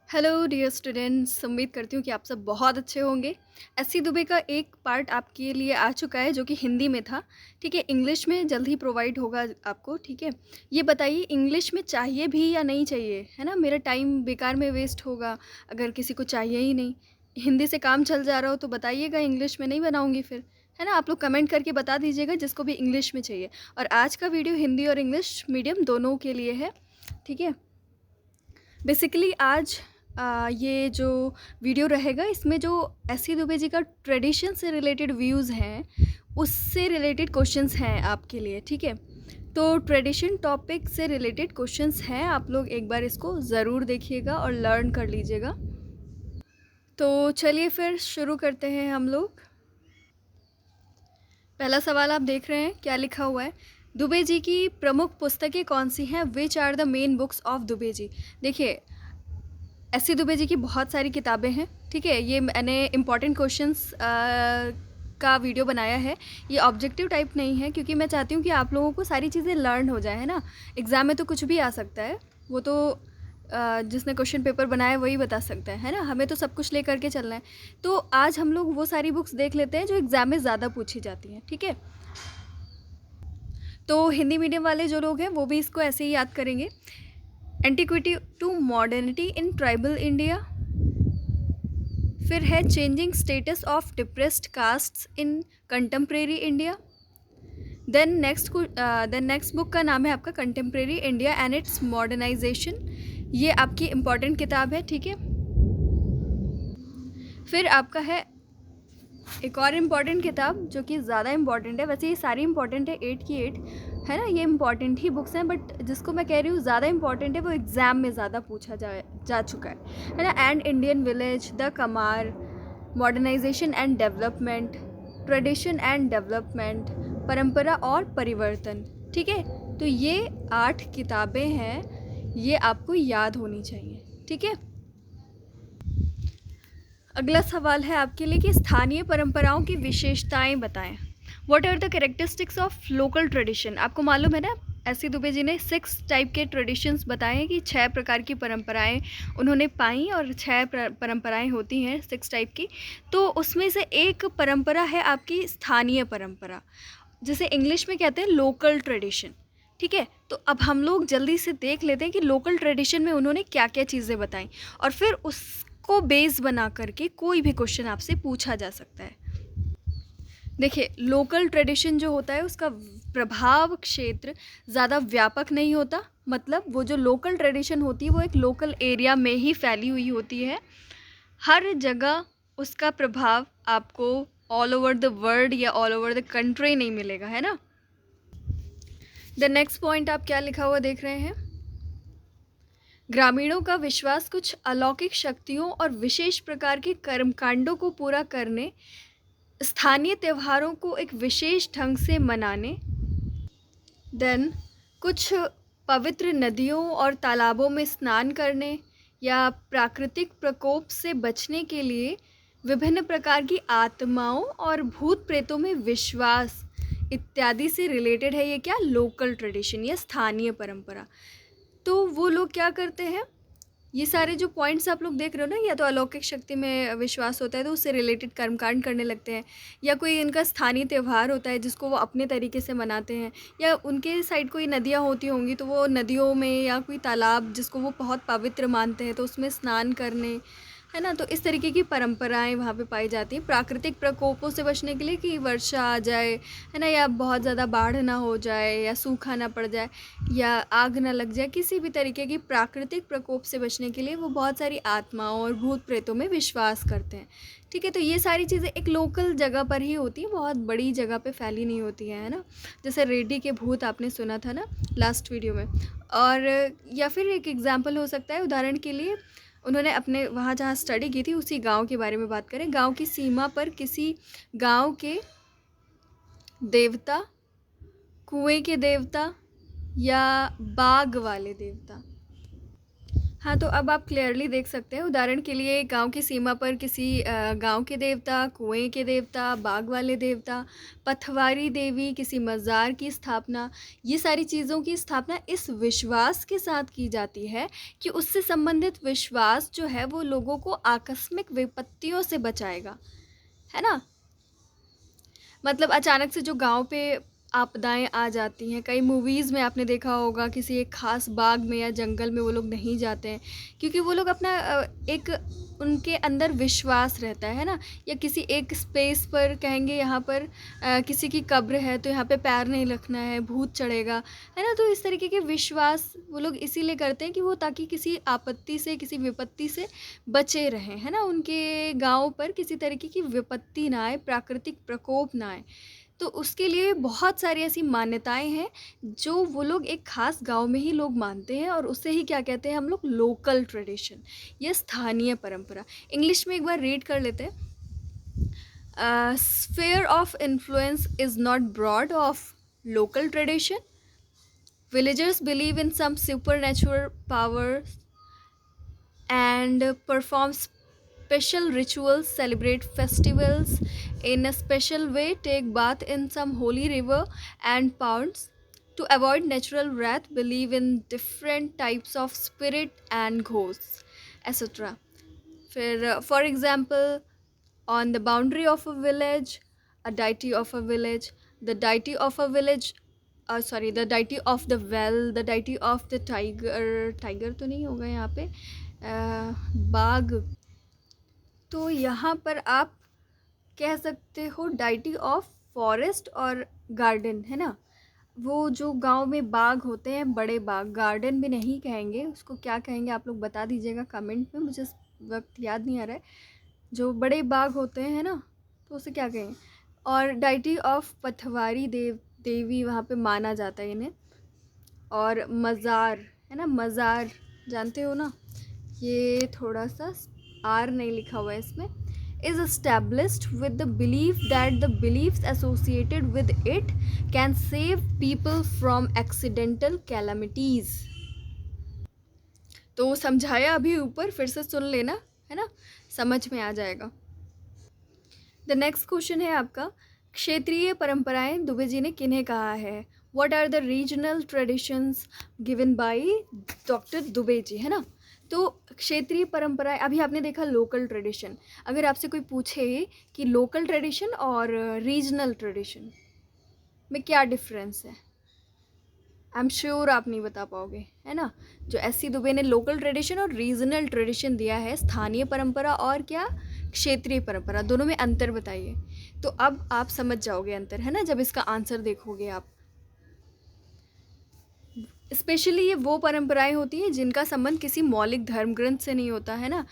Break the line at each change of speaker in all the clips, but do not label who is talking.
Hello dear students, उम्मीद करती हूँ कि आप सब बहुत अच्छे होंगे। एससी दुबे का एक पार्ट आपके लिए आ चुका है जो कि हिंदी में था। ठीक है, इंग्लिश में जल्द ही प्रोवाइड होगा आपको। ठीक है, ये बताइए इंग्लिश में चाहिए भी या नहीं चाहिए, है ना। मेरा टाइम बेकार में वेस्ट होगा अगर किसी को चाहिए ही नहीं। हिंदी से काम चल जा रहा हो तो बताइएगा, इंग्लिश में नहीं बनाऊँगी फिर, है ना। आप लोग कमेंट करके बता दीजिएगा जिसको भी इंग्लिश में चाहिए। और आज का वीडियो हिंदी और इंग्लिश मीडियम दोनों के लिए है। ठीक है, बेसिकली आज ये जो वीडियो रहेगा इसमें जो एससी दुबे जी का ट्रेडिशन से रिलेटेड व्यूज़ हैं उससे रिलेटेड क्वेश्चंस हैं आपके लिए। ठीक है, तो ट्रेडिशन टॉपिक से रिलेटेड क्वेश्चंस हैं, आप लोग एक बार इसको ज़रूर देखिएगा और लर्न कर लीजिएगा। तो चलिए फिर शुरू करते हैं हम लोग। पहला सवाल आप देख रहे हैं, क्या लिखा हुआ है। दुबे जी की प्रमुख पुस्तकें कौन सी हैं? Which are the main books of Dubey ji. देखिए, एससी दुबे जी की बहुत सारी किताबें हैं। ठीक है, ये मैंने इम्पॉर्टेंट क्वेश्चंस का वीडियो बनाया है। ये ऑब्जेक्टिव टाइप नहीं है क्योंकि मैं चाहती हूँ कि आप लोगों को सारी चीज़ें लर्न हो जाए, है ना। एग्ज़ाम में तो कुछ भी आ सकता है, वो तो जिसने क्वेश्चन पेपर बनाया वही बता सकता है ना। हमें तो सब कुछ ले करके चलना है। तो आज हम लोग वो सारी बुक्स देख लेते हैं जो एग्ज़ाम में ज़्यादा पूछी जाती हैं। ठीक है, तो हिंदी मीडियम वाले जो लोग हैं वो भी इसको ऐसे ही याद करेंगे। Antiquity to modernity in tribal India, फिर है changing status of depressed castes in contemporary India. Then next book का नाम है आपका contemporary India and its modernisation. ये आपकी इम्पॉर्टेंट किताब है। ठीक है, फिर आपका है एक और इम्पॉर्टेंट किताब जो कि ज़्यादा इम्पॉर्टेंट है। वैसे ये सारी इम्पॉर्टेंट है, 8 की 8 है ना, ये इम्पॉर्टेंट ही बुक्स हैं, बट जिसको मैं कह रही हूँ ज़्यादा इम्पॉर्टेंट है वो एग्ज़ाम में ज़्यादा पूछा जा चुका है ना। And Indian village, the Kamar, modernisation and development, tradition and development, परंपरा और परिवर्तन। ठीक है, तो ये 8 किताबें हैं, ये आपको याद होनी चाहिए। ठीक है, अगला सवाल है आपके लिए कि स्थानीय परंपराओं की विशेषताएं बताएं। What are the characteristics of local tradition. आपको मालूम है ना, एससी दुबे जी ने 6 टाइप के ट्रेडिशंस बताए हैं कि 6 प्रकार की परंपराएं उन्होंने पाई और 6 परंपराएं होती हैं 6 टाइप की। तो उसमें से एक परंपरा है आपकी स्थानीय परंपरा, जिसे इंग्लिश में कहते हैं लोकल ट्रेडिशन। ठीक है, तो अब हम लोग जल्दी से देख लेते हैं कि लोकल ट्रेडिशन में उन्होंने क्या क्या चीज़ें बताई और फिर उसको बेस बना करके कोई भी क्वेश्चन आपसे पूछा जा सकता है। देखिए, लोकल ट्रेडिशन जो होता है उसका प्रभाव क्षेत्र ज़्यादा व्यापक नहीं होता। मतलब वो जो लोकल ट्रेडिशन होती है वो एक लोकल एरिया में ही फैली हुई होती है। हर जगह उसका प्रभाव आपको ऑल ओवर द वर्ल्ड या ऑल ओवर द कंट्री नहीं मिलेगा, है ना। द नेक्स्ट पॉइंट आप क्या लिखा हुआ देख रहे हैं। ग्रामीणों का विश्वास कुछ अलौकिक शक्तियों और विशेष प्रकार के कर्मकांडों को पूरा करने, स्थानीय त्योहारों को एक विशेष ढंग से मनाने, देन कुछ पवित्र नदियों और तालाबों में स्नान करने या प्राकृतिक प्रकोप से बचने के लिए विभिन्न प्रकार की आत्माओं और भूत प्रेतों में विश्वास इत्यादि से रिलेटेड है। ये क्या, लोकल ट्रेडिशन या स्थानीय परंपरा। तो वो लोग क्या करते हैं, ये सारे जो पॉइंट्स आप लोग देख रहे हो ना, या तो अलौकिक शक्ति में विश्वास होता है तो उससे रिलेटेड कर्मकांड करने लगते हैं, या कोई इनका स्थानीय त्यौहार होता है जिसको वो अपने तरीके से मनाते हैं, या उनके साइड कोई नदियाँ होती होंगी तो वो नदियों में, या कोई तालाब जिसको वो बहुत पवित्र मानते हैं तो उसमें स्नान करने, है ना। तो इस तरीके की परंपराएं वहाँ पे पाई जाती हैं प्राकृतिक प्रकोपों से बचने के लिए, कि वर्षा आ जाए, है ना, या बहुत ज़्यादा बाढ़ ना हो जाए, या सूखा ना पड़ जाए, या आग ना लग जाए। किसी भी तरीके की प्राकृतिक प्रकोप से बचने के लिए वो बहुत सारी आत्माओं और भूत प्रेतों में विश्वास करते हैं। ठीक है, तो ये सारी चीज़ें एक लोकल जगह पर ही होती हैं, बहुत बड़ी जगह पे फैली नहीं होती है ना। जैसे रेड्डी के भूत आपने सुना था ना लास्ट वीडियो में। और या फिर एक एग्जाम्पल हो सकता है, उदाहरण के लिए उन्होंने अपने वहाँ जहाँ स्टडी की थी उसी गांव के बारे में बात करें। गांव की सीमा पर किसी गांव के देवता, कुएं के देवता या बाग वाले देवता, हाँ, तो अब आप क्लियरली देख सकते हैं, उदाहरण के लिए गाँव की सीमा पर किसी गाँव के देवता, कुएँ के देवता, बाग वाले देवता, पथवारी देवी, किसी मज़ार की स्थापना, ये सारी चीज़ों की स्थापना इस विश्वास के साथ की जाती है कि उससे संबंधित विश्वास जो है वो लोगों को आकस्मिक विपत्तियों से बचाएगा, है ना? मतलब अचानक से जो गाँव पे आपदाएँ आ जाती हैं, कई मूवीज़ में आपने देखा होगा किसी एक ख़ास बाग में या जंगल में वो लोग नहीं जाते हैं, क्योंकि वो लोग अपना एक उनके अंदर विश्वास रहता है ना? या किसी एक स्पेस पर कहेंगे यहाँ पर किसी की कब्र है तो यहाँ पे पैर नहीं रखना है, भूत चढ़ेगा, है ना? तो इस तरीके के विश्वास वो लोग इसीलिए करते हैं कि वो ताकि किसी आपत्ति से, किसी विपत्ति से बचे रहें, है ना? उनके गाँव पर किसी तरीके की विपत्ति ना आए, प्राकृतिक प्रकोप ना आए। तो उसके लिए बहुत सारी ऐसी मान्यताएँ हैं, जो वो लोग एक ख़ास गाँव में ही लोग मानते हैं और उसे ही क्या कहते हैं हम लोग लोकल ट्रेडिशन या स्थानीय परंपरा। इंग्लिश में एक बार रीड कर लेते हैं। Sphere of influence is not broad of local tradition. Villagers believe in some supernatural power and perform special rituals, celebrate festivals in a special way, take bath in some holy river and ponds to avoid natural wrath, believe in different types of spirit and ghosts, etc. For example, on the boundary of a village, a deity of a village, the deity of a village, the deity of the well, the deity of the tiger, tiger तो नहीं होगा यहाँ पे, बाघ, तो यहाँ पर आप कह सकते हो डाइटी ऑफ फॉरेस्ट और गार्डन, है ना? वो जो गांव में बाग होते हैं, बड़े बाग, गार्डन भी नहीं कहेंगे उसको, क्या कहेंगे आप लोग बता दीजिएगा कमेंट में, मुझे इस वक्त याद नहीं आ रहा है। जो बड़े बाग होते हैं ना, तो उसे क्या कहेंगे? और डाइटी ऑफ पथवारी देवी वहाँ पे माना जाता है इन्हें। और मज़ार, है ना? मज़ार जानते हो ना? ये थोड़ा सा आर नहीं लिखा हुआ है इसमें। is established with the belief that the beliefs associated with it can save people from accidental calamities. तो समझाया अभी ऊपर, फिर से सुन लेना, है ना? समझ में आ जाएगा। द नेक्स्ट क्वेश्चन है आपका, क्षेत्रीय परंपराएं दुबे जी ने किन्हें कहा है? What are the regional traditions given by doctor Dubey ji, है ना? तो क्षेत्रीय परंपराएं, अभी आपने देखा लोकल ट्रेडिशन, अगर आपसे कोई पूछे कि लोकल ट्रेडिशन और रीजनल ट्रेडिशन में क्या डिफरेंस है, आई एम श्योर आप नहीं बता पाओगे, है ना? जो एस.सी. दुबे ने लोकल ट्रेडिशन और रीजनल ट्रेडिशन दिया है, स्थानीय परंपरा और क्या क्षेत्रीय परंपरा, दोनों में अंतर बताइए। तो अब आप समझ जाओगे अंतर, है ना, जब इसका आंसर देखोगे आप। स्पेशली ये वो परंपराएं होती हैं जिनका संबंध किसी मौलिक धर्म ग्रंथ से नहीं होता, है ना?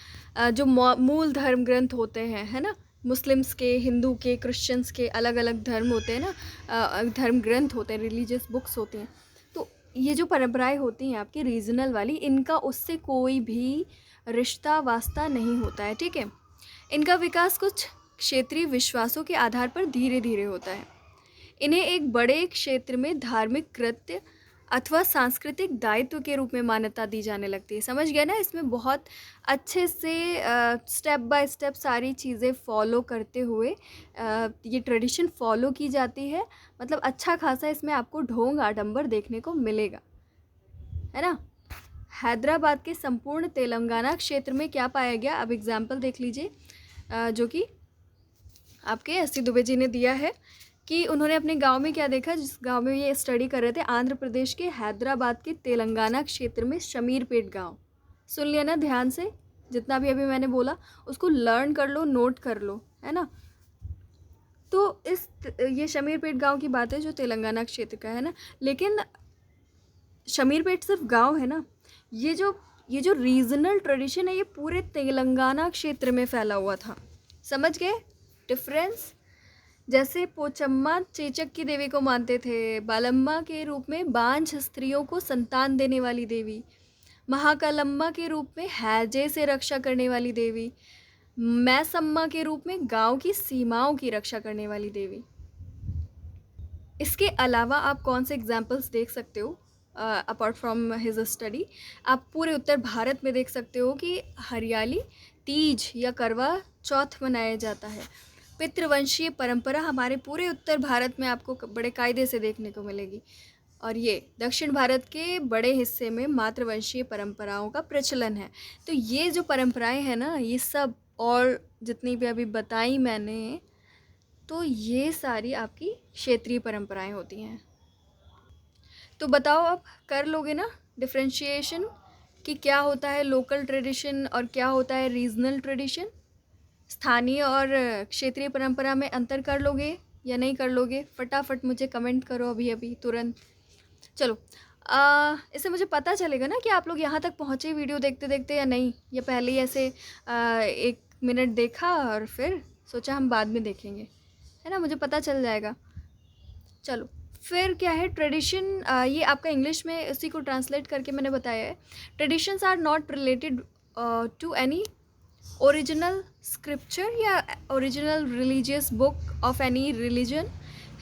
जो मूल धर्म ग्रंथ होते हैं, है ना, मुस्लिम्स के, हिंदू के, क्रिश्चियंस के, अलग अलग धर्म होते हैं ना, धर्म ग्रंथ होते हैं, रिलीजियस बुक्स होती हैं। तो ये जो परंपराएं होती हैं आपकी रीजनल वाली, इनका उससे कोई भी रिश्ता वास्ता नहीं होता है, ठीक है? इनका विकास कुछ क्षेत्रीय विश्वासों के आधार पर धीरे धीरे होता है। इन्हें एक बड़े क्षेत्र में धार्मिक कृत्य अथवा सांस्कृतिक दायित्व के रूप में मान्यता दी जाने लगती है। समझ गए ना? इसमें बहुत अच्छे से स्टेप बाय स्टेप सारी चीज़ें फॉलो करते हुए ये ट्रेडिशन फॉलो की जाती है। मतलब अच्छा खासा इसमें आपको ढोंग आडंबर देखने को मिलेगा, है ना? हैदराबाद के संपूर्ण तेलंगाना क्षेत्र में क्या पाया गया? अब एग्जाम्पल देख लीजिए, जो कि आपके एस.सी. दुबे जी ने दिया है कि उन्होंने अपने गांव में क्या देखा, जिस गांव में ये स्टडी कर रहे थे, आंध्र प्रदेश के हैदराबाद के तेलंगाना क्षेत्र में शमीरपेट गांव। सुन लिया ना ध्यान से? जितना भी अभी मैंने बोला उसको लर्न कर लो, नोट कर लो, है ना? तो ये शमीरपेट गांव की बात है जो तेलंगाना क्षेत्र का है ना। लेकिन शमीरपेट सिर्फ गांव है ना, ये जो रीजनल ट्रेडिशन है ये पूरे तेलंगाना क्षेत्र में फैला हुआ था। समझ गए डिफरेंस? जैसे पोचम्मा चेचक की देवी को मानते थे, बालम्मा के रूप में बांझ स्त्रियों को संतान देने वाली देवी, महाकालम्मा के रूप में हैजे से रक्षा करने वाली देवी, मैसम्मा के रूप में गांव की सीमाओं की रक्षा करने वाली देवी। इसके अलावा आप कौन से एग्जाम्पल्स देख सकते हो अपार्ट फ्रॉम हिज स्टडी। आप पूरे उत्तर भारत में देख सकते हो कि हरियाली तीज या करवा चौथ मनाया जाता है। पितृवंशीय परंपरा हमारे पूरे उत्तर भारत में आपको बड़े कायदे से देखने को मिलेगी। और ये दक्षिण भारत के बड़े हिस्से में मातृवंशीय परंपराओं का प्रचलन है। तो ये जो परंपराएं हैं ना, ये सब और जितनी भी अभी बताई मैंने, तो ये सारी आपकी क्षेत्रीय परंपराएं होती हैं। तो बताओ, आप कर लोगे ना डिफ्रेंशिएशन कि क्या होता है लोकल ट्रेडिशन और क्या होता है रीजनल ट्रेडिशन? स्थानीय और क्षेत्रीय परंपरा में अंतर कर लोगे या नहीं कर लोगे? फटाफट मुझे कमेंट करो अभी अभी तुरंत। चलो, इससे मुझे पता चलेगा ना कि आप लोग यहाँ तक पहुँचे वीडियो देखते देखते या नहीं, या पहले ही ऐसे 1 मिनट देखा और फिर सोचा हम बाद में देखेंगे, है ना? मुझे पता चल जाएगा। चलो, फिर क्या है ट्रेडिशन? ये आपका इंग्लिश में उसी को ट्रांसलेट करके मैंने बताया है। Traditions are not related to any original scripture या original religious book of any religion,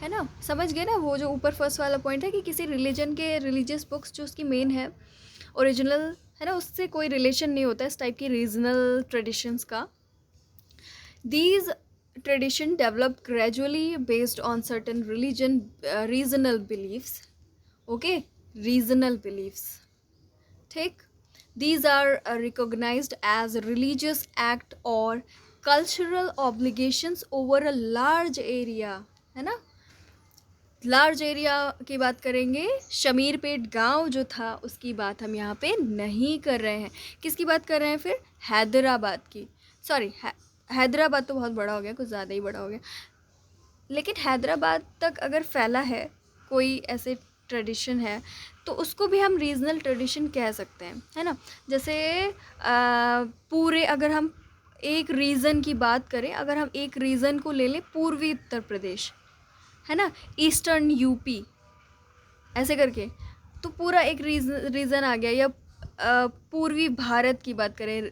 है ना? समझ गए ना? वो जो ऊपर फर्स्ट वाला पॉइंट है कि किसी रिलीजन के रिलीजियस बुक्स जो उसकी मेन है ओरिजिनल, है ना, उससे कोई रिलेशन नहीं होता इस टाइप की रीजनल ट्रेडिशंस का। These tradition developed gradually based on certain regional beliefs. Okay, regional beliefs. ठीक, these are recognized as religious act or cultural obligations over a large area, है ना? लार्ज एरिया की बात करेंगे। शमीरपेट गांव जो था उसकी बात हम यहाँ पे नहीं कर रहे हैं। किसकी बात कर रहे हैं फिर? हैदराबाद की। सॉरी, हैदराबाद तो बहुत बड़ा हो गया, कुछ ज़्यादा ही बड़ा हो गया। लेकिन हैदराबाद तक अगर फैला है कोई ऐसे ट्रेडिशन है तो उसको भी हम रीजनल ट्रेडिशन कह सकते हैं, है ना? जैसे पूरे अगर हम एक रीजन की बात करें, अगर हम एक रीजन को ले लें, पूर्वी उत्तर प्रदेश, है ना, ईस्टर्न यूपी, ऐसे करके, तो पूरा एक रीजन आ गया। या पूर्वी भारत की बात करें,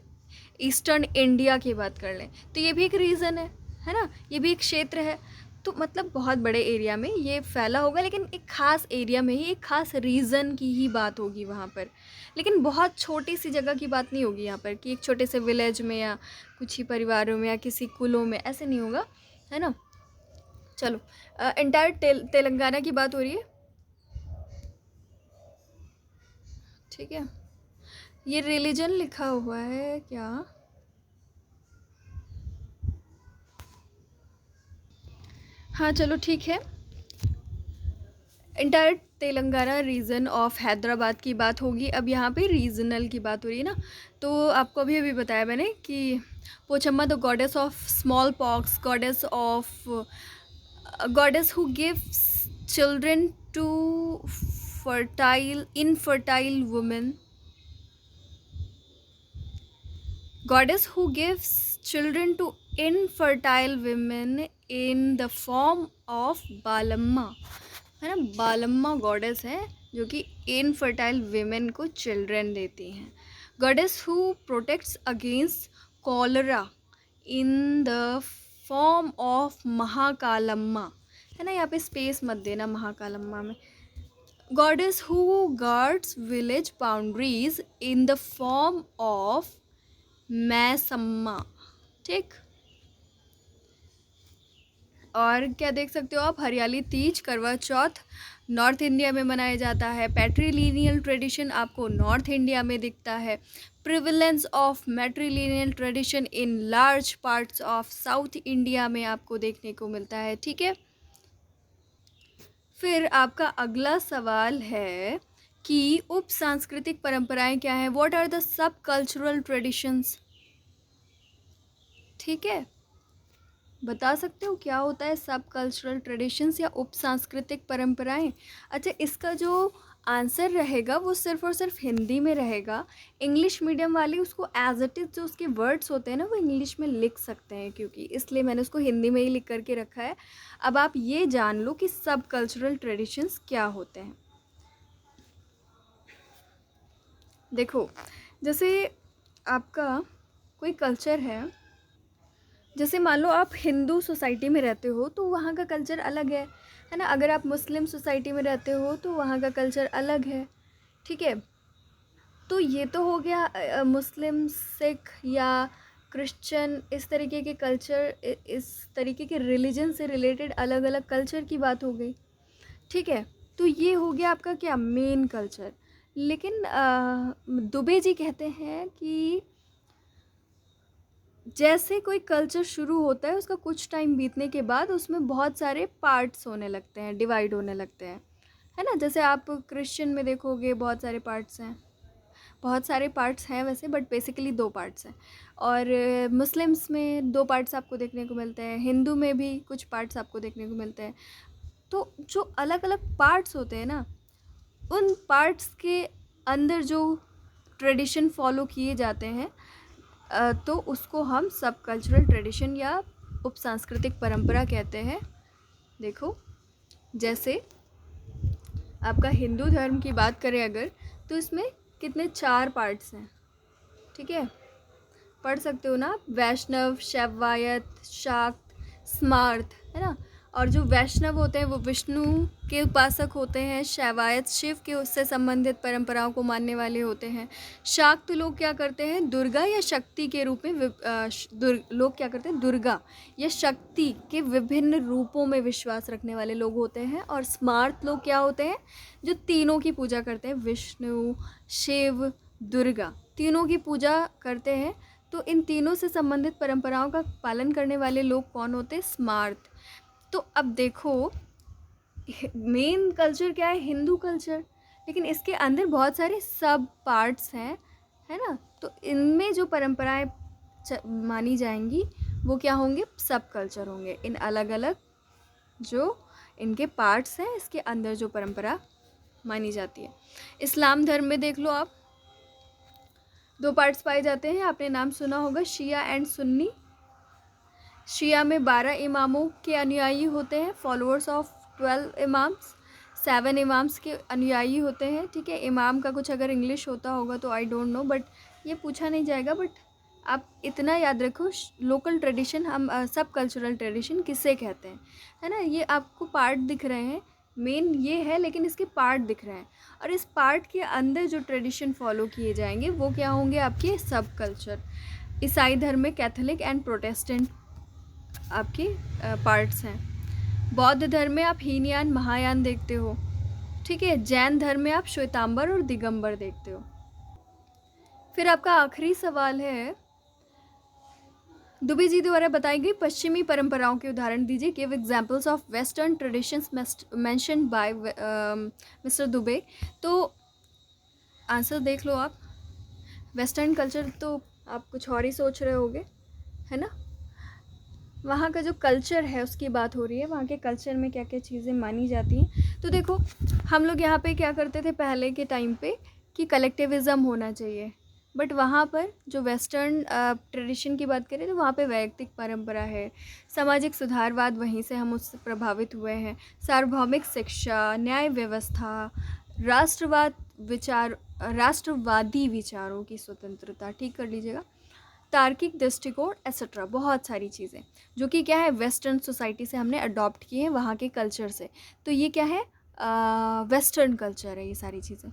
ईस्टर्न इंडिया की बात कर लें, तो ये भी एक रीज़न है ना? ये भी एक क्षेत्र है। तो मतलब बहुत बड़े एरिया में ये फैला होगा, लेकिन एक ख़ास एरिया में ही एक ख़ास रीज़न की ही बात होगी वहाँ पर। लेकिन बहुत छोटी सी जगह की बात नहीं होगी यहाँ पर कि एक छोटे से विलेज में या कुछ ही परिवारों में या किसी कुलों में, ऐसे नहीं होगा, है ना? चलो, एंटायर तेलंगाना की बात हो रही है, ठीक है? ये रिलीजन लिखा हुआ है क्या? हाँ चलो ठीक है। Entire Telangana region of Hyderabad की बात होगी। अब यहाँ पे रीजनल की बात हो रही है ना, तो आपको अभी अभी बताया मैंने कि Pochamma the goddess of smallpox, goddess who gives children to infertile women, goddess who gives children to infertile women in the form of बालम्मा, है ना? बालम्मा गॉडेस है जो कि इनफर्टाइल वेमेन को चिल्ड्रन देती हैं। Goddess who protects against cholera in the form of Mahakalamma, है ना? यहाँ पे स्पेस मत देना महाकालम्मा में। Goddess who guards village boundaries in the form of Maisamma, ठीक। और क्या देख सकते हो आप? हरियाली तीज, करवा चौथ नॉर्थ इंडिया में मनाया जाता है। पैट्रीलिनियल ट्रेडिशन आपको नॉर्थ इंडिया में दिखता है। Prevalence of matrilineal tradition in large parts of south India में आपको देखने को मिलता है, ठीक है। फिर आपका अगला सवाल है कि उप सांस्कृतिक परंपराएं क्या हैं? What are the subcultural traditions, ठीक है? बता सकते हो क्या होता है सब कल्चरल ट्रेडिशंस या उप सांस्कृतिक परंपराएं? अच्छा, इसका जो आंसर रहेगा वो सिर्फ और सिर्फ हिंदी में रहेगा। इंग्लिश मीडियम वाले उसको एज इट इज़ जो उसके वर्ड्स होते हैं ना वो इंग्लिश में लिख सकते हैं, क्योंकि इसलिए मैंने उसको हिंदी में ही लिख करके रखा है। अब आप ये जान लो कि सब कल्चरल ट्रेडिशंस क्या होते हैं। देखो, जैसे आपका कोई कल्चर है, जैसे मान लो आप हिंदू सोसाइटी में रहते हो तो वहाँ का कल्चर अलग है ना? अगर आप मुस्लिम सोसाइटी में रहते हो तो वहाँ का कल्चर अलग है ठीक है। तो ये तो हो गया मुस्लिम, सिख या क्रिश्चियन, इस तरीके के कल्चर, इस तरीके के रिलीजन से रिलेटेड अलग अलग कल्चर की बात हो गई। ठीक है, तो ये हो गया आपका क्या, मेन कल्चर। लेकिन दुबे जी कहते हैं कि जैसे कोई कल्चर शुरू होता है, उसका कुछ टाइम बीतने के बाद उसमें बहुत सारे पार्ट्स होने लगते हैं, डिवाइड होने लगते हैं, है ना। जैसे आप क्रिश्चियन में देखोगे बहुत सारे पार्ट्स हैं, बहुत सारे पार्ट्स हैं वैसे, बट बेसिकली 2 पार्ट्स हैं। और मुस्लिम्स में 2 पार्ट्स आपको देखने को मिलते हैं, हिंदू में भी कुछ पार्ट्स आपको देखने को मिलते हैं। तो जो अलग अलग पार्ट्स होते हैं ना, उन पार्ट्स के अंदर जो ट्रेडिशन फॉलो किए जाते हैं, तो उसको हम सब कल्चरल ट्रेडिशन या उप सांस्कृतिक परंपरा कहते हैं। देखो, जैसे आपका हिंदू धर्म की बात करें अगर, तो इसमें कितने 4 पार्ट्स हैं। ठीक है, पढ़ सकते हो ना आप, वैष्णव, शैवायत, शाक्त, स्मार्त, है ना। और जो वैष्णव होते हैं वो विष्णु के उपासक होते हैं, शैवायत शिव के उससे संबंधित परंपराओं को मानने वाले होते हैं, शाक्त लोग क्या करते हैं, दुर्गा या शक्ति के रूप में लोग क्या करते हैं, दुर्गा या शक्ति के विभिन्न रूपों में विश्वास रखने वाले लोग होते हैं। और स्मार्त लोग क्या होते हैं, जो तीनों की पूजा करते हैं, विष्णु, शिव, दुर्गा, तीनों की पूजा करते हैं। तो इन तीनों से संबंधित परंपराओं का पालन करने वाले लोग कौन होते हैं, स्मार्त। तो अब देखो, मेन कल्चर क्या है, हिंदू कल्चर, लेकिन इसके अंदर बहुत सारे सब पार्ट्स हैं, है ना। तो इनमें जो परंपराएं मानी जाएंगी वो क्या होंगे, सब कल्चर होंगे। इन अलग अलग जो इनके पार्ट्स हैं, इसके अंदर जो परंपरा मानी जाती है। इस्लाम धर्म में देख लो आप, 2 पार्ट्स पाए जाते हैं, आपने नाम सुना होगा, शिया एंड सुन्नी। शिया में 12 इमामों के अनुयायी होते हैं, फॉलोअर्स ऑफ 12 इमाम्स, 7 इमाम्स के अनुयायी होते हैं। ठीक है, इमाम का कुछ अगर इंग्लिश होता होगा तो आई डोंट नो, बट ये पूछा नहीं जाएगा। बट आप इतना याद रखो, लोकल ट्रेडिशन हम सब कल्चरल ट्रेडिशन किसे कहते हैं, है ना। ये आपको पार्ट दिख रहे हैं, मेन ये है, लेकिन इसके पार्ट दिख रहे हैं। और इस पार्ट के अंदर जो ट्रेडिशन फॉलो किए जाएंगे वो क्या होंगे, आपके सब कल्चर। ईसाई धर्म में कैथोलिक एंड प्रोटेस्टेंट आपके पार्ट्स हैं। बौद्ध धर्म में आप हीनयान, महायान देखते हो। ठीक है, जैन धर्म में आप श्वेतांबर और दिगंबर देखते हो। फिर आपका आखिरी सवाल है, दुबे जी द्वारा बताई गई पश्चिमी परंपराओं के उदाहरण दीजिए। Give examples of western traditions mentioned by mister Dubey. तो आंसर देख लो आप, वेस्टर्न कल्चर तो आप कुछ और ही सोच रहे होगे, है ना। वहाँ का जो कल्चर है उसकी बात हो रही है, वहाँ के कल्चर में क्या क्या चीज़ें मानी जाती हैं। तो देखो, हम लोग यहाँ पे क्या करते थे पहले के टाइम पे कि कलेक्टिविज़म होना चाहिए, बट वहाँ पर जो वेस्टर्न ट्रेडिशन की बात करें तो वहाँ पे वैयक्तिक परंपरा है, सामाजिक सुधारवाद, वहीं से हम उससे प्रभावित हुए हैं, सार्वभौमिक शिक्षा, न्याय व्यवस्था, राष्ट्रवादी विचारों की स्वतंत्रता, ठीक कर लीजिएगा, तार्किक दृष्टिकोण, एक्सेट्रा, बहुत सारी चीज़ें जो कि क्या है, वेस्टर्न सोसाइटी से हमने अडॉप्ट किए हैं, वहाँ के कल्चर से। तो ये क्या है, वेस्टर्न कल्चर है ये सारी चीज़ें।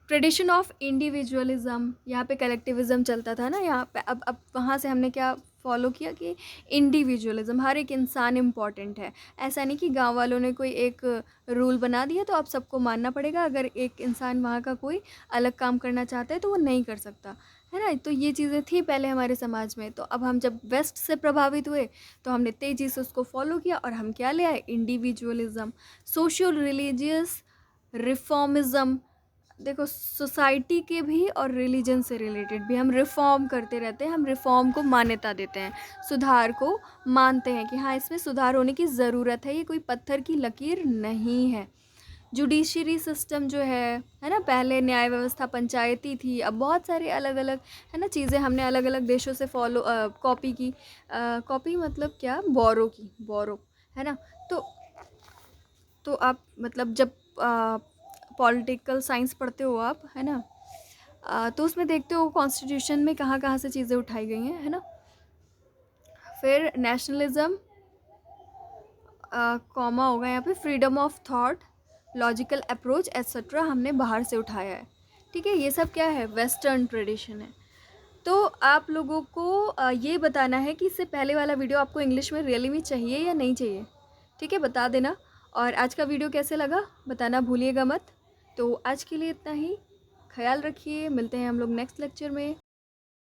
ट्रेडिशन ऑफ इंडिविजुअलिज्म, यहाँ पे कलेक्टिविज्म चलता था ना, यहाँ पे अब वहाँ से हमने क्या फॉलो किया कि इंडिविजुअलिज्म, हर एक इंसान इम्पॉर्टेंट है। ऐसा नहीं कि गांव वालों ने कोई एक रूल बना दिया तो आप सबको मानना पड़ेगा, अगर एक इंसान वहाँ का कोई अलग काम करना चाहता है तो वो नहीं कर सकता, है ना। तो ये चीज़ें थी पहले हमारे समाज में। तो अब हम जब वेस्ट से प्रभावित हुए तो हमने तेज़ी से उसको फॉलो किया और हम क्या ले आए, इंडिविजुअलिज्म। सोशियल रिलीजियस रिफॉर्मिज्म, देखो सोसाइटी के भी और रिलीजन से रिलेटेड भी हम रिफॉर्म करते रहते हैं, हम रिफॉर्म को मान्यता देते हैं, सुधार को मानते हैं कि हाँ इसमें सुधार होने की ज़रूरत है, ये कोई पत्थर की लकीर नहीं है। जुडिशरी सिस्टम जो है ना, पहले न्याय व्यवस्था पंचायती थी, अब बहुत सारे अलग अलग, है ना, चीज़ें हमने अलग अलग देशों से फॉलो कॉपी की, कॉपी मतलब क्या, बोरो, है ना। तो आप मतलब जब पॉलिटिकल साइंस पढ़ते हो आप, है ना, तो उसमें देखते हो कॉन्स्टिट्यूशन में कहाँ कहाँ से चीज़ें उठाई गई हैं, है ना। फिर नेशनलिज्म, कॉमा होगा यहाँ पे, freedom of thought, logical approach etcetera हमने बाहर से उठाया है। ठीक है, ये सब क्या है, वेस्टर्न ट्रेडिशन है। तो आप लोगों को ये बताना है कि इससे पहले वाला वीडियो आपको इंग्लिश में रियली में चाहिए या नहीं चाहिए। ठीक है, बता देना। और आज का वीडियो कैसे लगा बताना भूलिएगा मत। तो आज के लिए इतना ही, ख्याल रखिए, मिलते हैं हम लोग नेक्स्ट लेक्चर में।